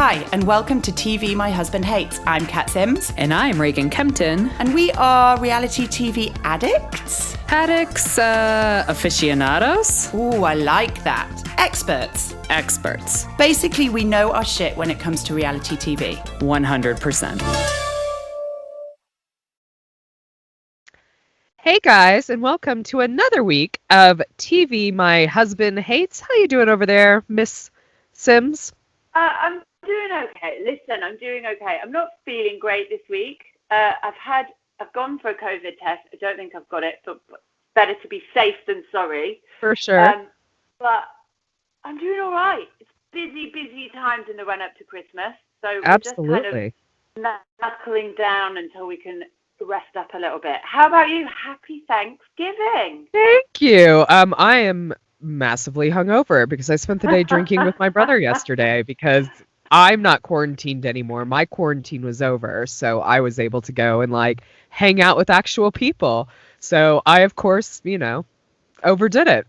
Hi, and welcome to TV My Husband Hates. I'm Cat Sims. And I'm Reagan Kempton. And we are reality TV addicts? Addicts, aficionados? Ooh, I like that. Experts. Experts. Basically, we know our shit when it comes to reality TV. 100%. Hey guys, and welcome to another week of TV My Husband Hates. How you doing over there, Miss Sims? I'm doing okay. Listen, I'm doing okay. I'm not feeling great this week. I've gone for a COVID test. I don't think I've got it, but better to be safe than sorry. For sure. But I'm doing all right. It's busy times in the run-up to Christmas. So we're Absolutely. just kind of knuckling down until we can rest up a little bit. How about you? Happy Thanksgiving. Thank you. I am massively hungover because I spent the day drinking with my brother yesterday because I'm not quarantined anymore. My quarantine was over, so I was able to go and hang out with actual people. So I, of course, overdid it.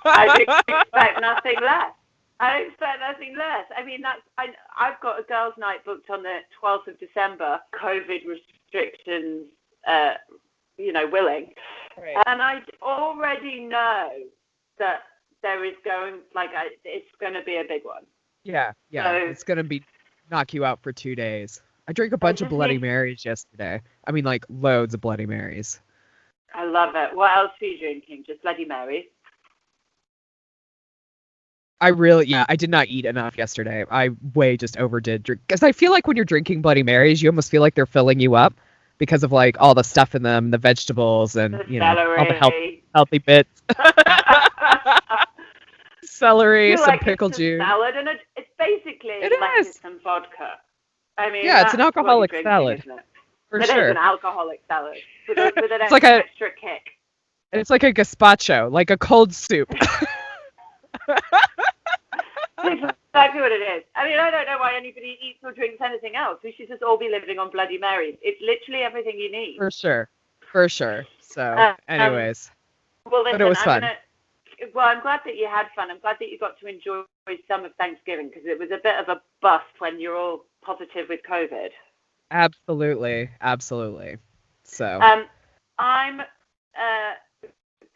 I expect nothing less. I mean, I've got a girls' night booked on the 12th of December. COVID restrictions, willing, Right. and I already know that there is it's going to be a big one. Yeah. So, It's going to knock you out for 2 days. I drank a bunch of Bloody Marys yesterday. I mean, loads of Bloody Marys. I love it. What else are you drinking? Just Bloody Marys? I did not eat enough yesterday. I just overdid drink. Because I feel like when you're drinking Bloody Marys, you almost feel like they're filling you up because of all the stuff in them, the vegetables and, all the healthy bits. Celery, some pickle juice. Salad, and it's basically lettuce and vodka. I mean, yeah, it's an alcoholic salad. Isn't it? For It sure. is an alcoholic salad with an It's extra kick. It's like a gazpacho, like a cold soup. That's exactly what it is. I mean, I don't know why anybody eats or drinks anything else. We should just all be living on Bloody Marys. It's literally everything you need. For sure. So, anyways. Well, listen, but it was fun. I'm glad that you had fun. I'm glad that you got to enjoy some of Thanksgiving because it was a bit of a bust when you're all positive with COVID. Absolutely. So. I'm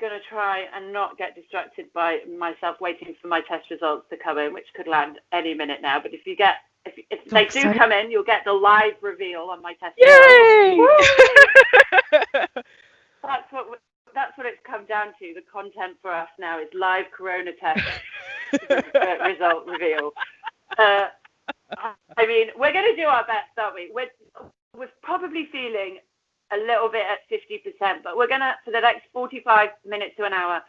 going to try and not get distracted by myself waiting for my test results to come in, which could land any minute now. But if they do come in, you'll get the live reveal on my test results. That's what it's come down to. The content for us now is live corona test result reveal. I mean, we're going to do our best, aren't we? We're probably feeling a little bit at 50%, but we're going to, for the next 45 minutes to an hour,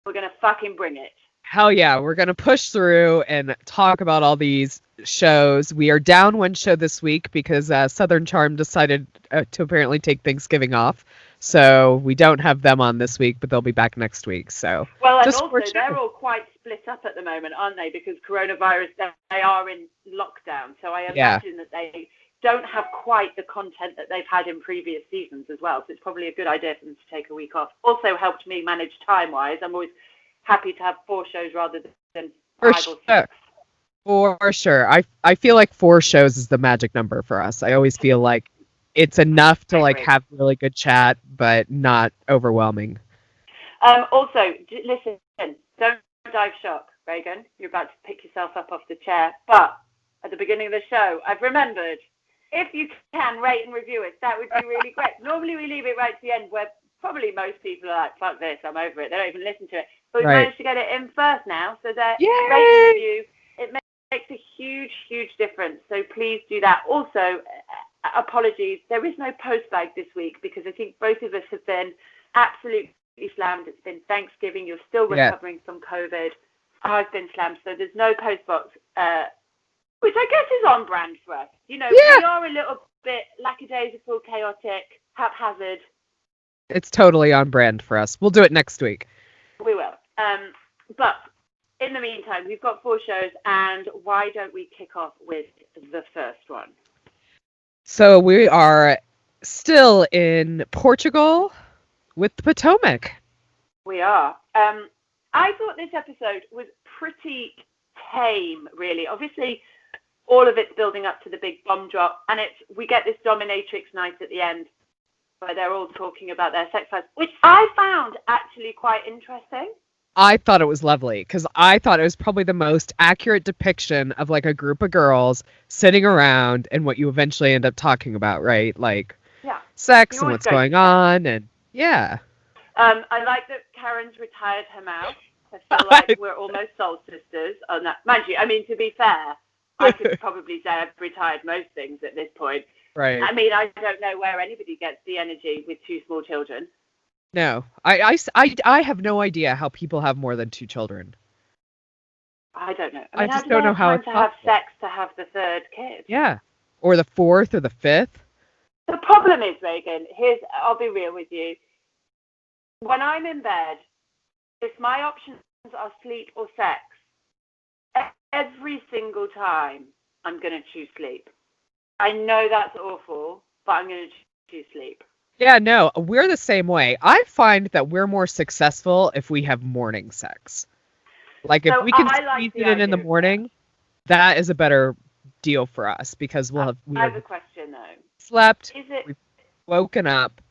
we're going to fucking bring it. Hell yeah, we're going to push through and talk about all these shows. We are down one show this week because Southern Charm decided to apparently take Thanksgiving off. So we don't have them on this week, but they'll be back next week. So well, and also they're all quite split up at the moment, aren't they? Because coronavirus, they are in lockdown. So I imagine that they don't have quite the content that they've had in previous seasons as well. So it's probably a good idea for them to take a week off. Also helped me manage time-wise. I'm always happy to have 4 shows rather than 5 or 6. For sure. I feel like 4 shows is the magic number for us. I always feel like it's enough to have really good chat, but not overwhelming. Also, listen, don't dive shock, Reagan. You're about to pick yourself up off the chair. But at the beginning of the show, I've remembered, if you can rate and review it, that would be really great. Normally we leave it right to the end where probably most people are like, fuck this, I'm over it. They don't even listen to it. But we managed to get it in first now, so that rate and review, it makes a huge difference. So please do that. Also, apologies, there is no post bag this week because I think both of us have been absolutely slammed. It's been Thanksgiving. You're still recovering from COVID. I've been slammed, so there's no post box, which I guess is on brand for us. We are a little bit lackadaisical, chaotic, haphazard. It's totally on brand for us. We'll do it next week. We will. But in the meantime, we've got 4 shows, and why don't we kick off with the first one? So we are still in Portugal with the Potomac. We are. I thought this episode was pretty tame, really. Obviously, all of it's building up to the big bomb drop, and we get this dominatrix night at the end where they're all talking about their sex lives, which I found actually quite interesting. I thought it was lovely because I thought it was probably the most accurate depiction of like a group of girls sitting around and what you eventually end up talking about, right? Like sex and what's going on, and yeah. I like that Karen's retired her mouth. I feel like we're almost soul sisters on that. Mind you, I mean, to be fair, I could probably say I've retired most things at this point. Right. I mean, I don't know where anybody gets the energy with 2 small children. No, I have no idea how people have more than 2 children. I don't know. I just don't know how it's to have sex to have the 3rd kid. Yeah, or the 4th or the 5th. The problem is, Reagan, I'll be real with you. When I'm in bed, if my options are sleep or sex, every single time I'm going to choose sleep. I know that's awful, but I'm going to choose sleep. Yeah, no, we're the same way. I find that we're more successful if we have morning sex. Like if we can squeeze it in the morning, that is a better deal for us because we'll have. I have a question though. Slept. We've woken up.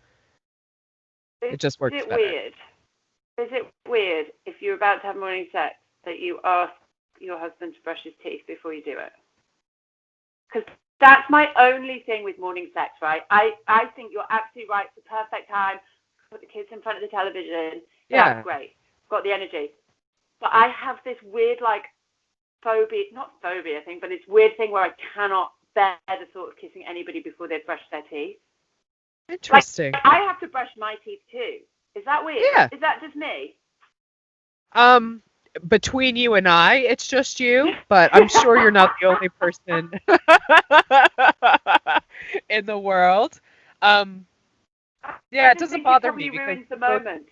It just works better. Weird? Is it weird if you're about to have morning sex that you ask your husband to brush his teeth before you do it? Because that's my only thing with morning sex, right? I think you're absolutely right. It's the perfect time. Put the kids in front of the television. Yeah. That's great. Got the energy. But I have this weird, like, phobia, not phobia, I think, but it's weird thing where I cannot bear the thought of kissing anybody before they've brushed their teeth. Interesting. Like, I have to brush my teeth too. Is that weird? Yeah. Is that just me? Between you and I, it's just you, but I'm sure you're not the only person in the world. Yeah, it doesn't bother me because ruins the moment.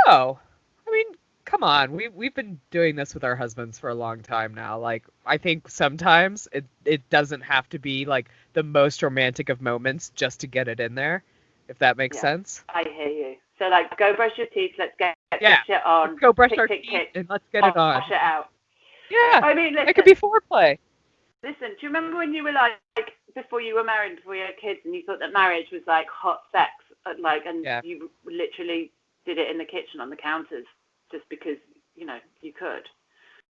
No. I mean, come on. We've been doing this with our husbands for a long time now. Like, I think sometimes it doesn't have to be like the most romantic of moments just to get it in there, if that makes sense. I hear you. So, like, go brush your teeth. Let's get this shit on. Let's go brush our teeth and let's get it on. Wash it out. Yeah. I mean, listen. It could be foreplay. Listen, do you remember when you were like before you were married, before you had kids, and you thought that marriage was like hot sex, you literally did it in the kitchen on the counters just because you could.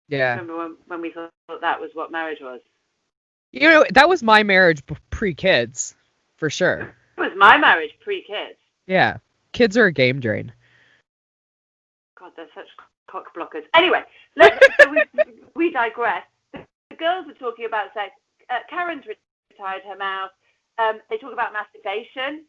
Yeah. Remember when we thought that was what marriage was? You know, that was my marriage pre-kids, for sure. It was my marriage pre-kids. Yeah. Kids are a game drain. God, they're such cock blockers. Anyway, we digress. The girls are talking about sex. Karen's retired her mouth. They talk about masturbation.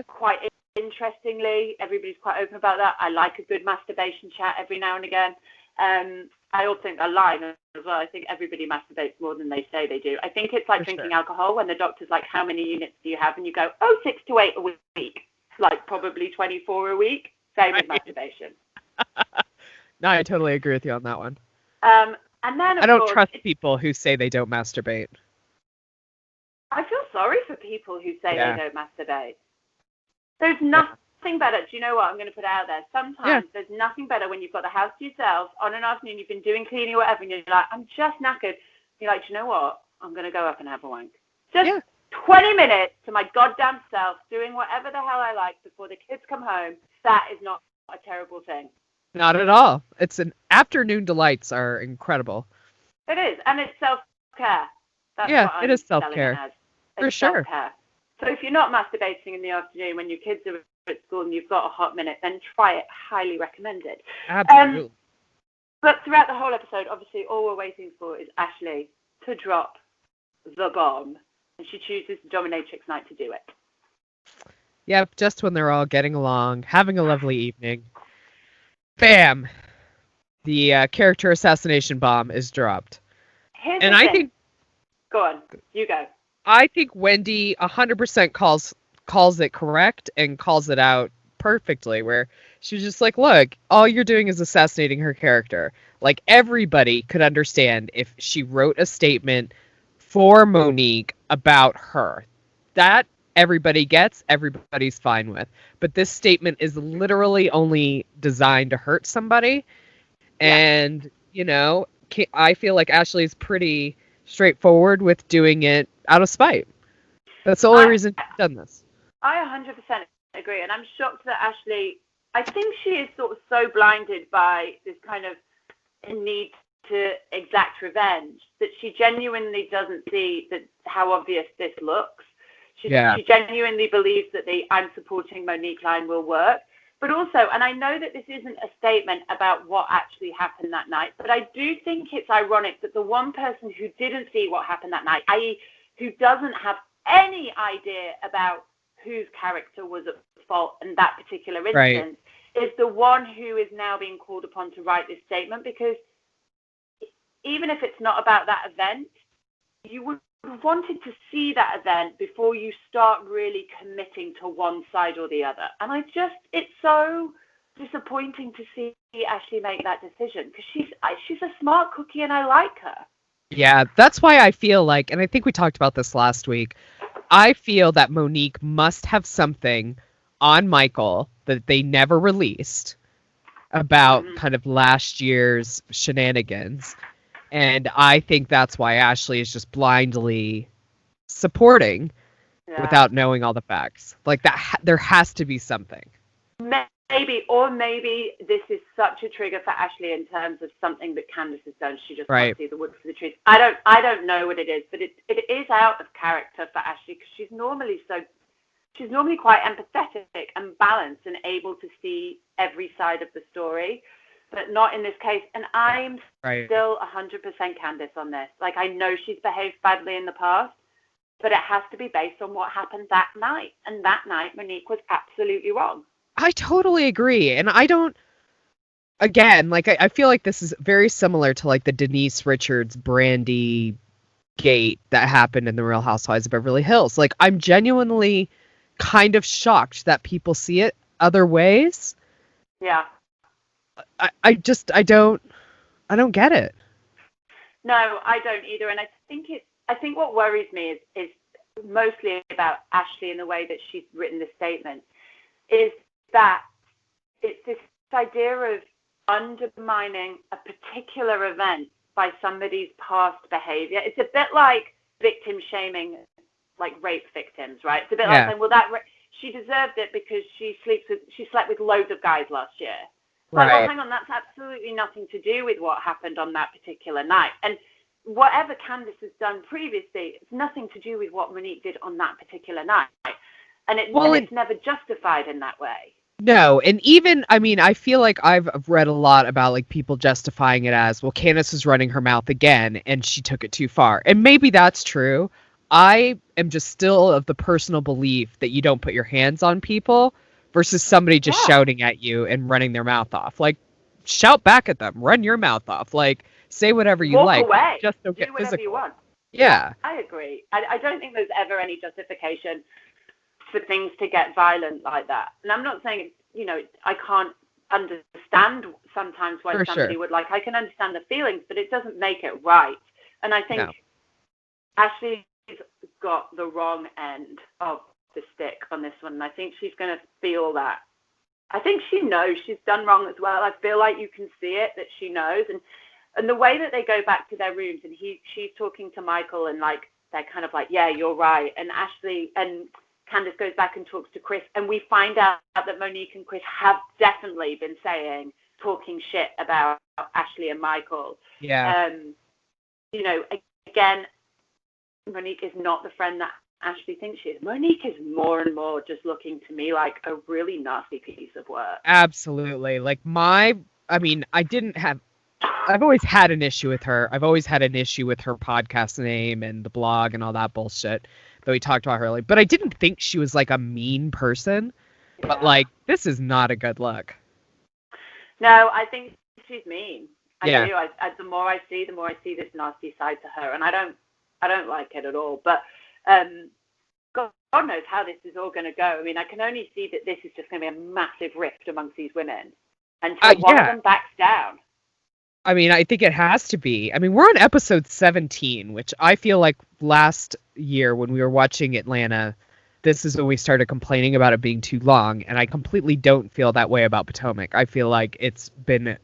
Quite interestingly, everybody's quite open about that. I like a good masturbation chat every now and again. I also think a line as well. I think everybody masturbates more than they say they do. I think it's like drinking alcohol when the doctor's like, how many units do you have? And you go, 6 to 8 a week. Like probably 24 a week. Same with masturbation. No, I totally agree with you on that one. And then, I don't trust people who say they don't masturbate. I feel sorry for people who say they don't masturbate. There's nothing better. Do you know what? I'm going to put it out there. Sometimes there's nothing better when you've got the house to yourself on an afternoon, you've been doing cleaning or whatever, and you're like, I'm just knackered. You're like, do you know what? I'm going to go up and have a wank. Just 20 minutes to my goddamn self doing whatever the hell I like before the kids come home. That is not a terrible thing. Not at all. It's an afternoon delights are incredible. It is, and it's self-care. That's what it is self-care. For sure. Self-care. So if you're not masturbating in the afternoon when your kids are at school and you've got a hot minute, then try it. Highly recommended. Absolutely. But throughout the whole episode, obviously, all we're waiting for is Ashley to drop the bomb, and she chooses Dominatrix Night to do it. Yep, just when they're all getting along, having a lovely evening. Bam! The character assassination bomb is dropped. I think... Go on. You go. I think Wendy 100% calls it correct and calls it out perfectly, where she's just like, look, all you're doing is assassinating her character. Like, everybody could understand if she wrote a statement for Monique about her. That everybody gets, everybody's fine with. But this statement is literally only designed to hurt somebody. And, I feel like Ashley's pretty straightforward with doing it out of spite. That's the only reason she's done this. I 100% agree, and I'm shocked that Ashley, I think she is sort of so blinded by this kind of need to exact revenge that she genuinely doesn't see how obvious this looks. She genuinely believes that the I'm supporting Monique line will work. But also, and I know that this isn't a statement about what actually happened that night, but I do think it's ironic that the one person who didn't see what happened that night, i.e. who doesn't have any idea about whose character was at fault in that particular instance, is the one who is now being called upon to write this statement, because even if it's not about that event, you would have wanted to see that event before you start really committing to one side or the other. And it's so disappointing to see Ashley make that decision, because she's a smart cookie and I like her. Yeah, that's why I feel like, and I think we talked about this last week, I feel that Monique must have something on Michael that they never released about kind of last year's shenanigans. And I think that's why Ashley is just blindly supporting without knowing all the facts. Like that, there has to be something. Maybe this is such a trigger for Ashley in terms of something that Candace has done. She just wants to see the wood for the trees. I don't know what it is, but it is out of character for Ashley, because she's normally quite empathetic and balanced and able to see every side of the story, but not in this case. And I'm still 100% Candace on this. Like, I know she's behaved badly in the past, but it has to be based on what happened that night. And that night, Monique was absolutely wrong. I totally agree. And I don't, again, like, I feel like this is very similar to like the Denise Richards Brandy gate that happened in the Real Housewives of Beverly Hills. Like, I'm genuinely kind of shocked that people see it other ways. Yeah. I don't get it. No, I don't either. And I think what worries me is mostly about Ashley and the way that she's written the statement, is that it's this idea of undermining a particular event by somebody's past behavior. It's a bit like victim shaming, like rape victims, right? It's a bit like saying, well, she deserved it because she slept with loads of guys last year. Like, well, hang on, that's absolutely nothing to do with what happened on that particular night. And whatever Candace has done previously, it's nothing to do with what Monique did on that particular night. And it's never justified in that way. No, and even, I mean, I feel like I've read a lot about like people justifying it as, well, Candace was running her mouth again and she took it too far. And maybe that's true. I am just still of the personal belief that you don't put your hands on people versus somebody just shouting at you and running their mouth off. Like, shout back at them, run your mouth off, like, say whatever you like. Walk away. Just don't do get whatever physical. You want. Yeah. I agree. I don't think there's ever any justification for things to get violent like that. And I'm not saying, I can't understand sometimes why somebody would like, I can understand the feelings, but it doesn't make it right. And I think Ashley's got the wrong end of the stick on this one. And I think she's going to feel that. I think she knows she's done wrong as well. I feel like you can see it, that she knows. And the way that they go back to their rooms and she's talking to Michael and like, they're kind of like, yeah, you're right. And Ashley and Candace goes back and talks to Chris, and we find out that Monique and Chris have definitely been talking shit about Ashley and Michael. Yeah. Again, Monique is not the friend that Ashley thinks she is. Monique is more and more just looking to me like a really nasty piece of work. Absolutely. Like I've always had an issue with her. I've always had an issue with her podcast name and the blog and all that bullshit that we talked about earlier. But I didn't think she was like a mean person. Yeah. But like, this is not a good look. No, I think she's mean. I do. The more I see this nasty side to her, and I don't like it at all. But God knows how this is all going to go. I mean, I can only see that this is just going to be a massive rift amongst these women until one of them backs down. I mean, I think it has to be. I mean, we're on episode 17, which I feel like last year when we were watching Atlanta, this is when we started complaining about it being too long. And I completely don't feel that way about Potomac. I feel like it's been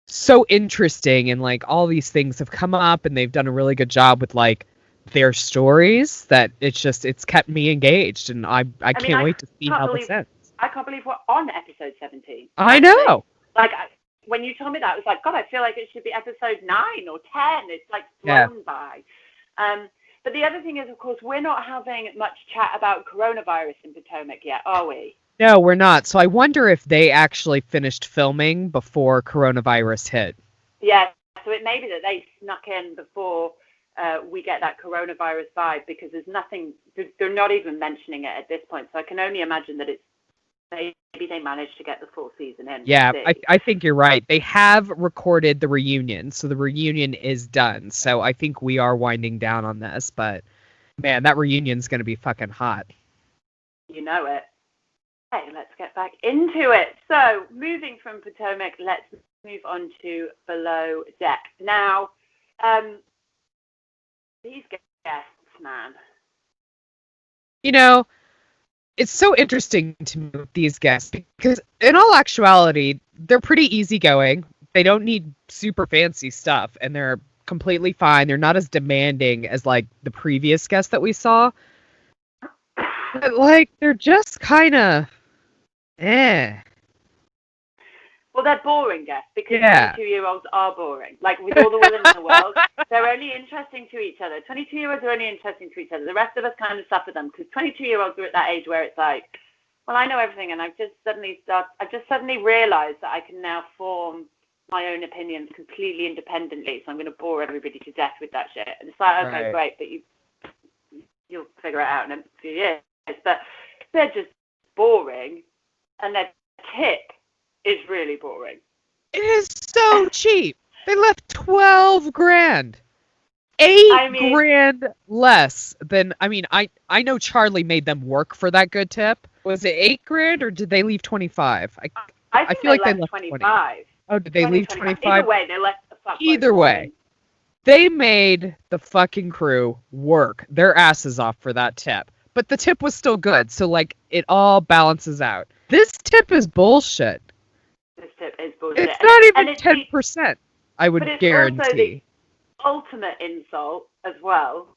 so interesting, and like all these things have come up, and they've done a really good job with like their stories, that it's kept me engaged, and I can't wait to see how this ends. I can't believe we're on episode 17. I know. Like, when you told me that, I was like, God, I feel like it should be episode 9 or 10. It's like flown by. But the other thing is, of course, we're not having much chat about coronavirus in Potomac yet, are we? No, we're not. So I wonder if they actually finished filming before coronavirus hit. Yeah, so it may be that they snuck in before we get that coronavirus vibe, because there's nothing, they're not even mentioning it at this point. So I can only imagine that maybe they managed to get the full season in. Yeah, I think you're right. They have recorded the reunion, so the reunion is done. So I think we are winding down on this, but man, that reunion's going to be fucking hot. You know it. Okay, let's get back into it. So, moving from Potomac, let's move on to Below Deck. Now, these guests, man. You know, it's so interesting to me with these guests, because in all actuality, they're pretty easygoing. They don't need super fancy stuff, and they're completely fine. They're not as demanding as like the previous guests that we saw. But like, they're just kind of Well, they're boring guests, because 22-year-olds are boring. Like, with all the women in the world, they're only interesting to each other. 22-year-olds are only interesting to each other. The rest of us kind of suffer them, because 22-year-olds are at that age where it's like, well, I know everything, and I've just suddenly realized that I can now form my own opinions completely independently, so I'm going to bore everybody to death with that shit. And it's like, okay, great, but you'll figure it out in a few years. But they're just boring, and their tip is really boring. It is so cheap. They left 12 grand. 8 grand less than, I know Charlie made them work for that good tip. Was it 8 grand, or did they leave 25? I feel like they left 25. 20. Oh, did they leave 25? Either way, they left the fuck. Either way, they made the fucking crew work their asses off for that tip. But the tip was still good, so like it all balances out. This tip is bullshit. This tip is bullshit. It's not even 10%, I would guarantee. It's also the ultimate insult as well,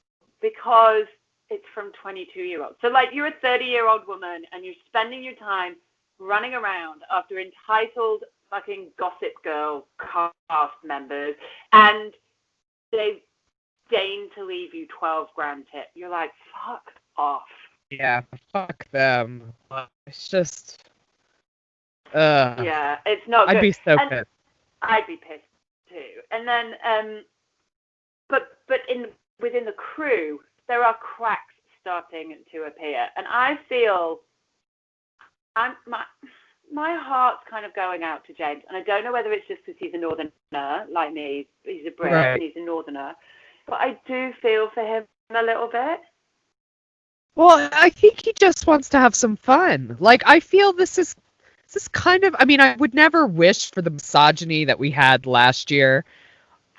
because it's from 22-year-olds. So like, you're a 30-year-old woman, and you're spending your time running around after entitled fucking Gossip Girl cast members, and they deign to leave you 12 grand tip. You're like, fuck off. Yeah, fuck them. It's just yeah, it's not good. I'd be so pissed. I'd be pissed too. And then but within the crew, there are cracks starting to appear, and I feel my heart's kind of going out to James, and I don't know whether it's just because he's a northerner like me. He's a Brit and he's a northerner, but I do feel for him a little bit. Well, I think he just wants to have some fun. Like, I feel this is kind of, I would never wish for the misogyny that we had last year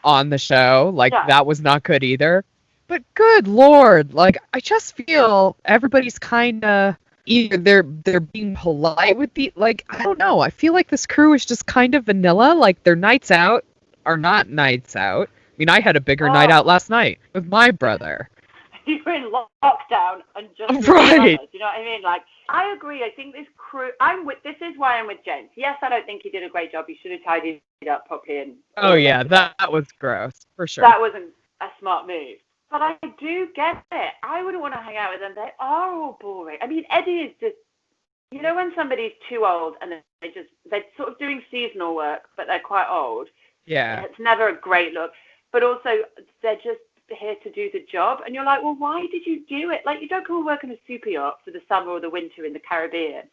on the show. Like, that was not good either. But good Lord, like, I just feel everybody's kind of, either they're being polite with like, I don't know. I feel like this crew is just kind of vanilla. Like, their nights out are not nights out. I had a bigger night out last night with my brother. You were in lockdown and just right. You know what I mean? Like, I agree. I think this crew. This is why I'm with James. Yes, I don't think he did a great job. He should have tidied it up properly. And that was gross for sure. That wasn't a smart move. But I do get it. I wouldn't want to hang out with them. They are all boring. Eddie is just, when somebody's too old and they're sort of doing seasonal work, but they're quite old. Yeah. It's never a great look. But also, they're just here to do the job, and you're like, well, why did you do it? Like, you don't go and work on a super yacht for the summer or the winter in the Caribbean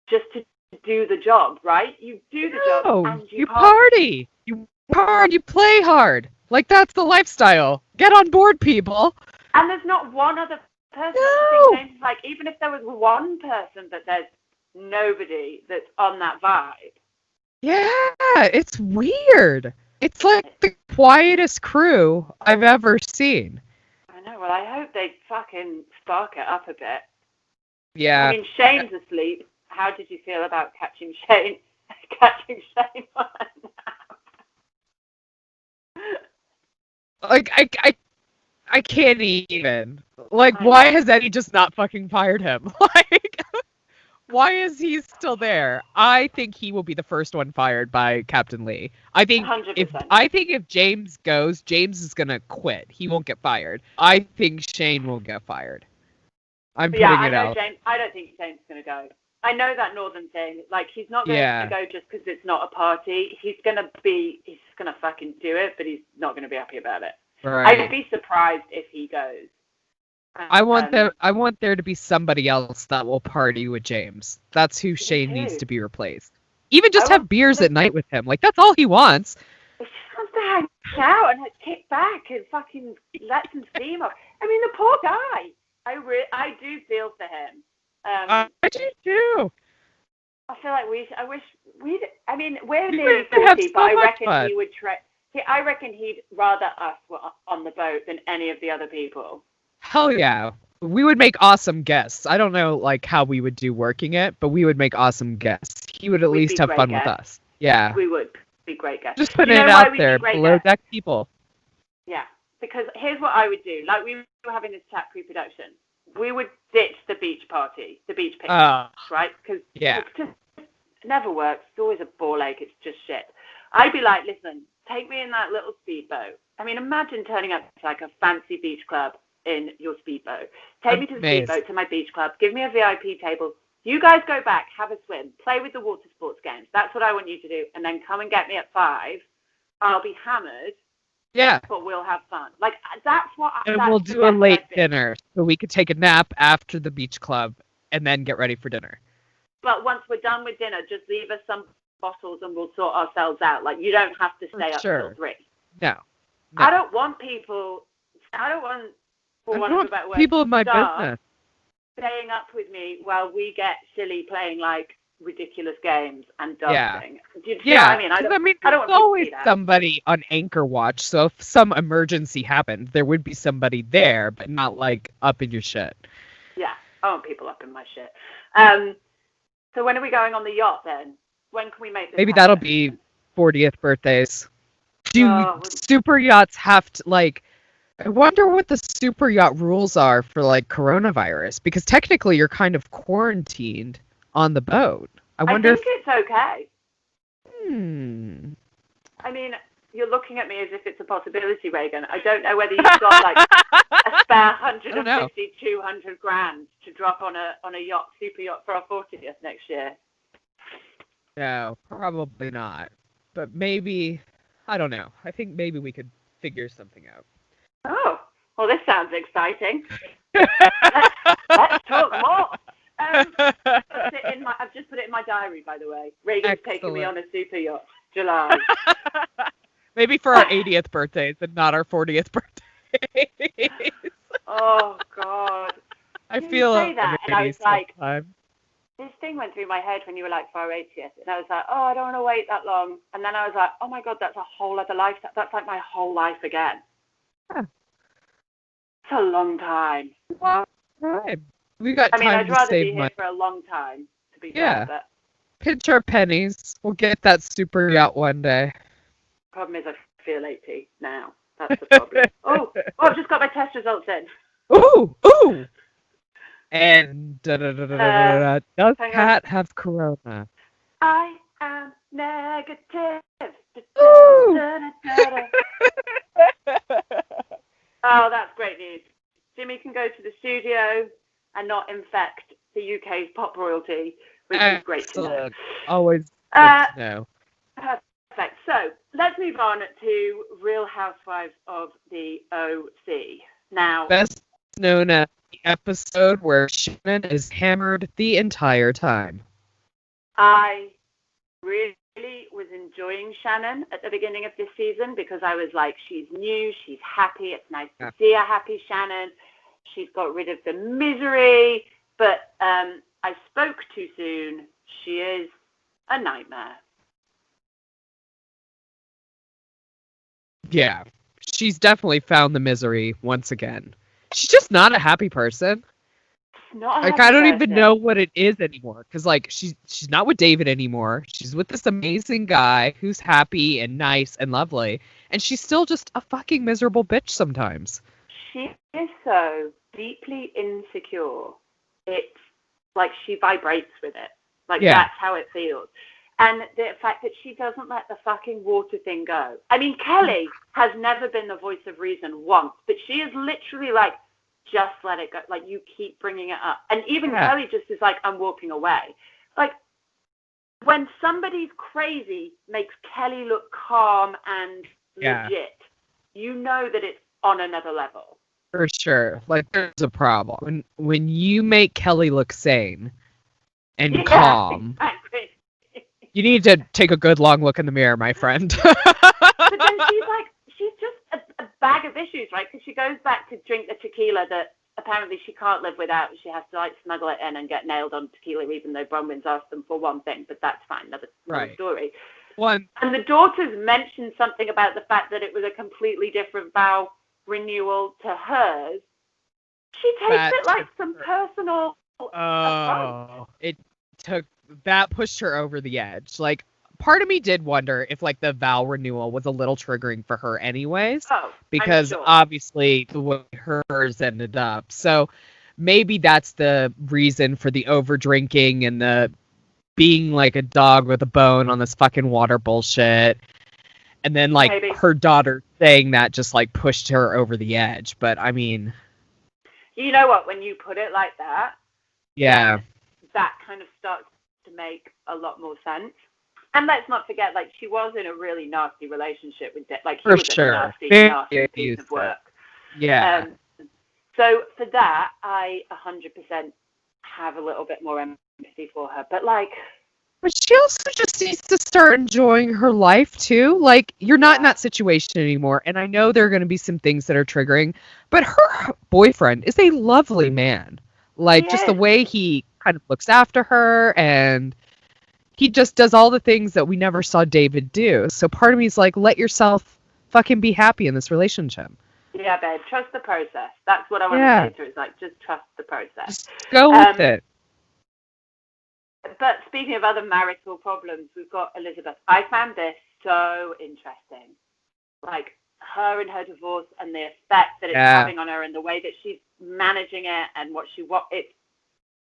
just to do the job, right? You do the job and you party. You party, you play hard. Like, that's the lifestyle. Get on board, people. And there's not one other person. No. Like, even if there was one person, but there's nobody that's on that vibe. Yeah, it's weird. It's like the quietest crew I've ever seen. I know. Well, I hope they fucking spark it up a bit. Yeah. Shane's asleep. How did you feel about catching Shane? Catching Shane on a nap? Like, I can't even. Like, I why know. has Eddie just not fucking fired him? Like, why is he still there? I think he will be the first one fired by Captain Lee. I think 100%. if James goes, James is gonna quit. He won't get fired. I think Shane will get fired. I'm But yeah, putting I it know out. James. I don't think James is going to go. I know that Northern thing. Like, he's not going Yeah. to go just because it's not a party. He's going to fucking do it, but he's not going to be happy about it. Right. I'd be surprised if he goes. I want there to be somebody else that will party with James. That's who Shane needs too. to be replaced. Even just I have want- beers at night with him. Like, that's all he wants. He just wants to hang out and kick back and fucking let some steam off. I mean, the poor guy. I do feel for him. I do too. I feel like I mean, we're We nearly would have 40, so but I much reckon fun. he would I reckon he'd rather us were on the boat than any of the other people. Hell yeah. We would make awesome guests. I don't know like how we would do working it, but we would make awesome guests. He would at We'd least be have great fun with guests. us. Yeah. We would be great guests. Just putting You know it why out we'd there. be great Below guests? deck people. Yeah, because here's what I would do. Like, we were having this chat pre-production. We would ditch the beach party, the beach picnic, right? Because Yeah. it never works. It's always a ball ache. It's just shit. I'd be like, listen, take me in that little speedboat. I mean, imagine turning up to like a fancy beach club in your speedboat. Take me to the Amazing. speedboat, to my beach club. Give me a VIP table. You guys go back, have a swim, play with the water sports games. That's what I want you to do. And then come and get me at 5. I'll be hammered, Yeah. but we'll have fun. Like, that's what. And that's we'll the do a best late I've been. dinner so we could take a nap after the beach club and then get ready for dinner. But once we're done with dinner, just leave us some bottles and we'll sort ourselves out. Like, you don't have to stay up till 3. No. I don't want people. I don't want. For I want don't of a better want word, people in my staff business. staying up with me while we get silly playing like ridiculous games and Yeah. dancing. Do you know what I mean? I don't there's want people to always see that. somebody on anchor watch, so if some emergency happened, there would be somebody there, but not like up in your shit. Yeah, I want people up in my shit. So when are we going on the yacht then? When can we make this Maybe happen? that'll be 40th birthdays. Do Oh, super yachts have to like? I wonder what the super yacht rules are for like coronavirus, because technically you're kind of quarantined on the boat. I wonder think it's okay. Hmm. I mean, you're looking at me as if it's a possibility, Reagan. I don't know whether you've got like a spare 150, 200 grand to drop on a yacht, super yacht for our 40th next year. No, probably not. But maybe, I don't know. I think maybe we could figure something out. Oh, well, this sounds exciting. Let's talk more. I've just put it in my diary, by the way. Reagan's taking me on a super yacht, July. Maybe for our 80th birthdays and not our 40th birthdays. Oh, God. I You feel say that, and I was like, sometimes. this thing went through my head when you were like for our 80th, and I was like, oh, I don't want to wait that long. And then I was like, oh my God, that's a whole other life. That's like my whole life again. Yeah. It's a long time. Right. We got I mean, time I'd to rather be save here money. for a long time, to be Yeah. fair, but Pinch our pennies. We'll get that super yacht one day. the problem is I feel 80 now. That's the problem. I've just got my test results in. Ooh! And does hang Cat have corona? I am negative. Ooh. Oh, that's great news. Jimmy can go to the studio and not infect the UK's pop royalty, which is great to know. Excellent. Always good to know. Perfect. So let's move on to Real Housewives of the OC. Now, Best known as the episode where Shannon is hammered the entire time. I really was enjoying Shannon at the beginning of this season because I was like, she's new, she's happy, it's nice to see a happy Shannon. She's got rid of the misery, but I spoke too soon. She is a nightmare. Yeah, she's definitely found the misery once again. She's just not a happy person. not a Like, happy I don't even person. know what it is anymore. Because, like, she's not with David anymore. She's with this amazing guy who's happy and nice and lovely. And she's still just a fucking miserable bitch sometimes. She is so deeply insecure. It's like she vibrates with it. Like, Yeah. that's how it feels. And the fact that she doesn't let the fucking water thing go. I mean, Kelly has never been the voice of reason once, but she is literally like, just let it go. Like, you keep bringing it up. And even Kelly just is like, I'm walking away. Like, when somebody's crazy makes Kelly look calm and legit, you know that it's on another level. For sure. Like, there's a problem. When you make Kelly look sane and calm, exactly. you need to take a good long look in the mirror, my friend. But then she's just a bag of issues, right? Because she goes back to drink the tequila that apparently she can't live without. She has to, like, smuggle it in and get nailed on tequila, even though Bronwyn's asked them for one thing. But that's fine. Another story. And the daughters mentioned something about the fact that it was a completely different vow renewal to hers. She takes it like some personal affront. That pushed her over the edge. Like, part of me did wonder if, like, the vow renewal was a little triggering for her anyways. Because obviously the way hers ended up. So maybe that's the reason for the over drinking and the being like a dog with a bone on this fucking water bullshit. And then, like, her daughter saying that just, like, pushed her over the edge. But, I mean... You know what? When you put it like that... Yeah. That kind of starts to make a lot more sense. And let's not forget, like, she was in a really nasty relationship with... Like, he was in a nasty piece of work. Yeah. So, for that, I 100% have a little bit more empathy for her. But, like... But she also just needs to start enjoying her life, too. Like, you're not in that situation anymore. And I know there are going to be some things that are triggering. But her boyfriend is a lovely man. Like, just the way he kind of looks after her. And he just does all the things that we never saw David do. So part of me is like, let yourself fucking be happy in this relationship. Yeah, babe. Trust the process. That's what I want to say to her. Is like, just trust the process. Just go with it. But speaking of other marital problems, we've got Elizabeth. I found this so interesting. Like, her and her divorce and the effect that it's having on her and the way that she's managing it and it's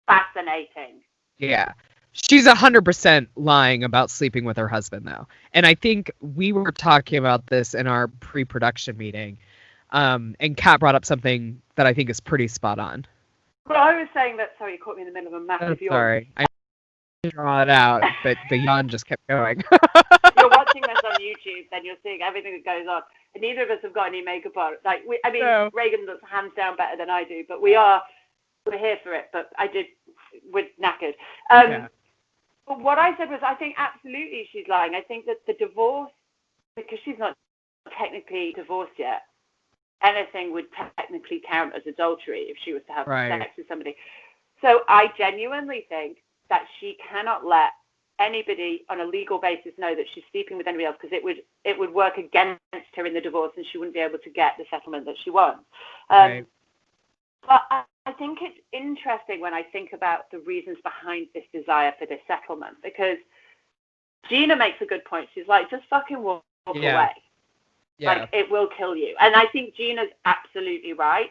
fascinating. Yeah. She's 100% lying about sleeping with her husband, though. And I think we were talking about this in our pre-production meeting. And Kat brought up something that I think is pretty spot on. Well, I was saying that, sorry, you caught me in the middle of a massive yawn. Sorry. I draw it out, but the yawn just kept going. If you're watching this on YouTube, then you're seeing everything that goes on. And neither of us have got any makeup on. Like, Reagan looks hands down better than I do, but we're here for it. But we're knackered. But what I said was, I think absolutely she's lying. I think that the divorce, because she's not technically divorced yet, anything would technically count as adultery if she was to have sex with somebody. So I genuinely think that she cannot let anybody on a legal basis know that she's sleeping with anybody else, because it would work against her in the divorce and she wouldn't be able to get the settlement that she wants. But I think it's interesting when I think about the reasons behind this desire for this settlement, because Gina makes a good point. She's like, just fucking walk away. Yeah. Like, it will kill you. And I think Gina's absolutely right.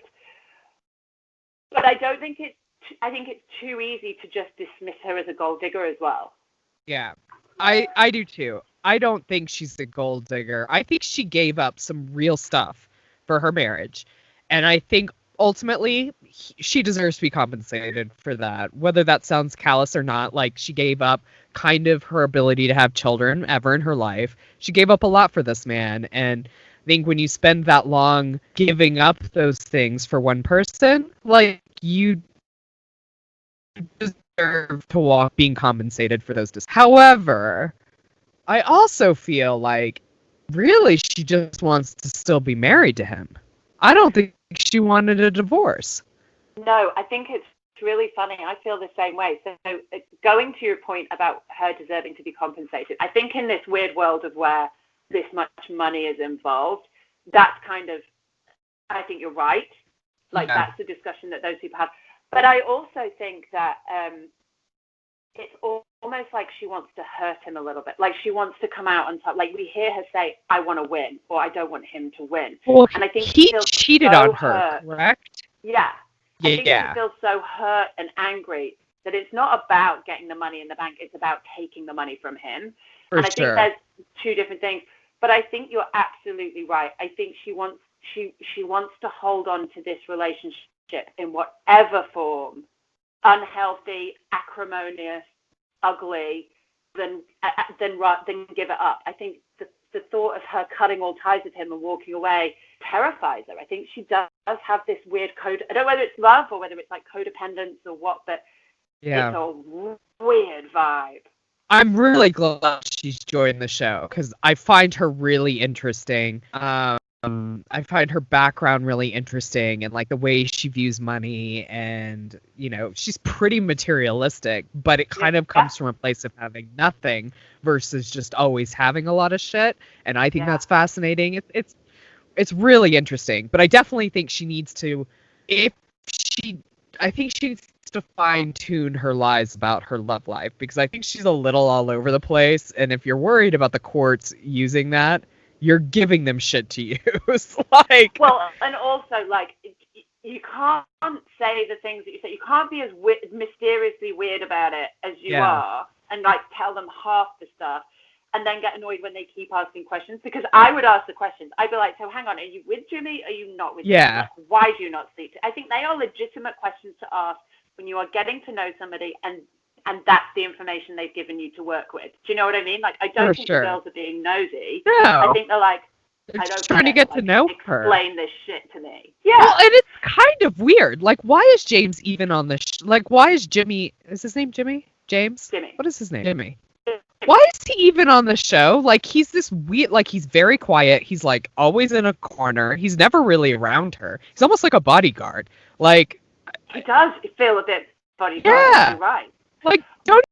But I think it's too easy to just dismiss her as a gold digger as well. Yeah, I do too. I don't think she's a gold digger. I think she gave up some real stuff for her marriage. And I think ultimately she deserves to be compensated for that. Whether that sounds callous or not, like, she gave up kind of her ability to have children ever in her life. She gave up a lot for this man. And I think when you spend that long giving up those things for one person, like, you deserve to walk being compensated for those. However, I also feel like really she just wants to still be married to him. I don't think she wanted a divorce. No, I think it's really funny. I feel the same way. So going to your point about her deserving to be compensated, I think in this weird world of where this much money is involved, that's kind of, I think you're right. Like, that's the discussion that those people have. But I also think that it's almost like she wants to hurt him a little bit. Like she wants to come out and talk. Like we hear her say, "I want to win," or "I don't want him to win." Well, And I think he she feels cheated so on her, hurt. correct? Yeah. I think Yeah. she feels so hurt and angry that it's not about getting the money in the bank. It's about taking the money from him. For and I sure. think there's two different things. But I think you're absolutely right. I think she wants to hold on to this relationship in whatever form, unhealthy, acrimonious, ugly, then give it up. I think the thought of her cutting all ties with him and walking away terrifies her. I think she does have this weird code. I don't know whether it's love or whether it's like codependence or what, but Yeah. it's a weird vibe. I'm really glad she's joined the show because I find her really interesting. I find her background really interesting and like the way she views money, and she's pretty materialistic, but it kind of comes from a place of having nothing versus just always having a lot of shit, and I think that's fascinating. It's really interesting, but I definitely think she needs to I think she needs to fine-tune her lies about her love life, because I think she's a little all over the place, and if you're worried about the courts using that, you're giving them shit to use. Well, and also, like, you can't say the things that you say. You can't be as mysteriously weird about it as you are, and like tell them half the stuff, and then get annoyed when they keep asking questions. Because I would ask the questions. I'd be like, so hang on, are you with Jimmy? Are you not with Jimmy? Like, why do you not sleep? I think they are legitimate questions to ask when you are getting to know somebody, and that's the information they've given you to work with. Do you know what I mean? Like, I don't think the girls are being nosy. No. I think they're like, they're just trying to get to know her. Explain this shit to me. Yeah. Well, and it's kind of weird. Like, why is James even on the why is Jimmy... Is his name Jimmy? James? Jimmy. What is his name? Jimmy. Why is he even on the show? Like, he's this weird... Like, he's very quiet. He's, like, always in a corner. He's never really around her. He's almost like a bodyguard. Like... He does feel a bit bodyguard. Yeah. You're right. Like, don't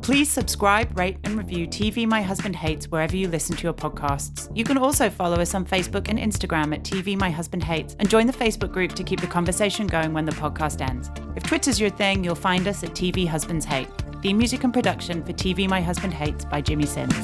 Please subscribe, rate, and review TV My Husband Hates wherever you listen to your podcasts. You can also follow us on Facebook and Instagram at TV My Husband Hates and join the Facebook group to keep the conversation going when the podcast ends. If Twitter's your thing, you'll find us at TV Husbands Hate. Theme music and production for TV My Husband Hates by Jimmy Sims.